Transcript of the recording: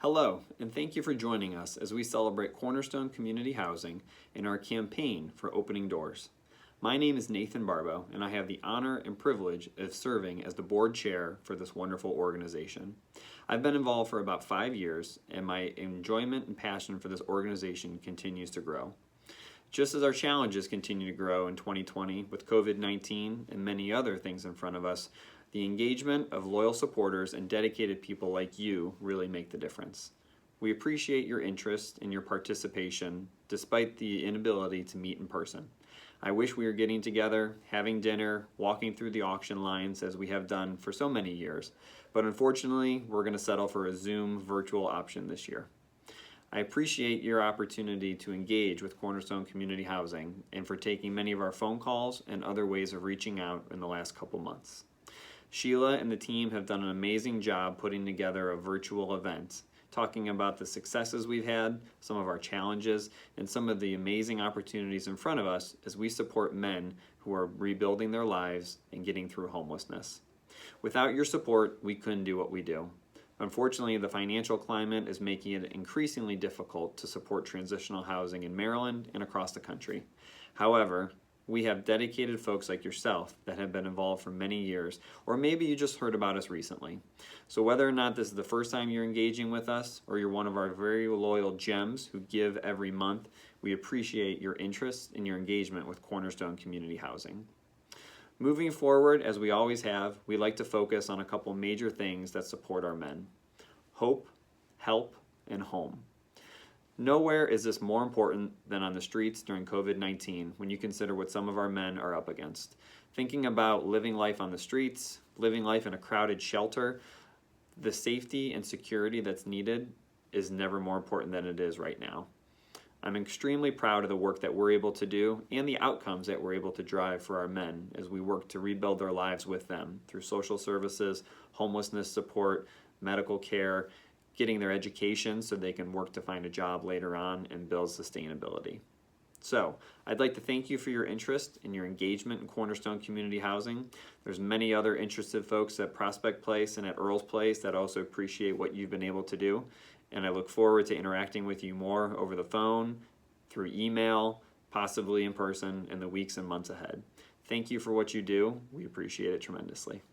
Hello, and thank you for joining us as we celebrate Cornerstone Community Housing in our campaign for opening doors. My name is Nathan Barbo, and I have the honor and privilege of serving as the board chair for this wonderful organization. I've been involved for about 5 years, and my enjoyment and passion for this organization continues to grow. Just as our challenges continue to grow in 2020 with COVID-19 and many other things in front of us, the engagement of loyal supporters and dedicated people like you really make the difference. We appreciate your interest and your participation despite the inability to meet in person. I wish we were getting together, having dinner, walking through the auction lines as we have done for so many years, but unfortunately we're going to settle for a Zoom virtual option this year. I appreciate your opportunity to engage with Cornerstone Community Housing and for taking many of our phone calls and other ways of reaching out in the last couple months. Sheila and the team have done an amazing job putting together a virtual event, talking about the successes we've had, some of our challenges, and some of the amazing opportunities in front of us as we support men who are rebuilding their lives and getting through homelessness. Without your support, we couldn't do what we do. Unfortunately, the financial climate is making it increasingly difficult to support transitional housing in Maryland and across the country. However, we have dedicated folks like yourself that have been involved for many years, or maybe you just heard about us recently. So whether or not this is the first time you're engaging with us, or you're one of our very loyal gems who give every month, we appreciate your interest and your engagement with Cornerstone Community Housing. Moving forward, as we always have, we like to focus on a couple major things that support our men: hope, help, and home. Nowhere is this more important than on the streets during COVID-19 when you consider what some of our men are up against. Thinking about living life on the streets, living life in a crowded shelter, the safety and security that's needed is never more important than it is right now. I'm extremely proud of the work that we're able to do and the outcomes that we're able to drive for our men as we work to rebuild their lives with them through social services, homelessness support, medical care, getting their education so they can work to find a job later on and build sustainability. So, I'd like to thank you for your interest and your engagement in Cornerstone Community Housing. There's many other interested folks at Prospect Place and at Earl's Place that also appreciate what you've been able to do, and I look forward to interacting with you more over the phone, through email, possibly in person in the weeks and months ahead. Thank you for what you do. We appreciate it tremendously.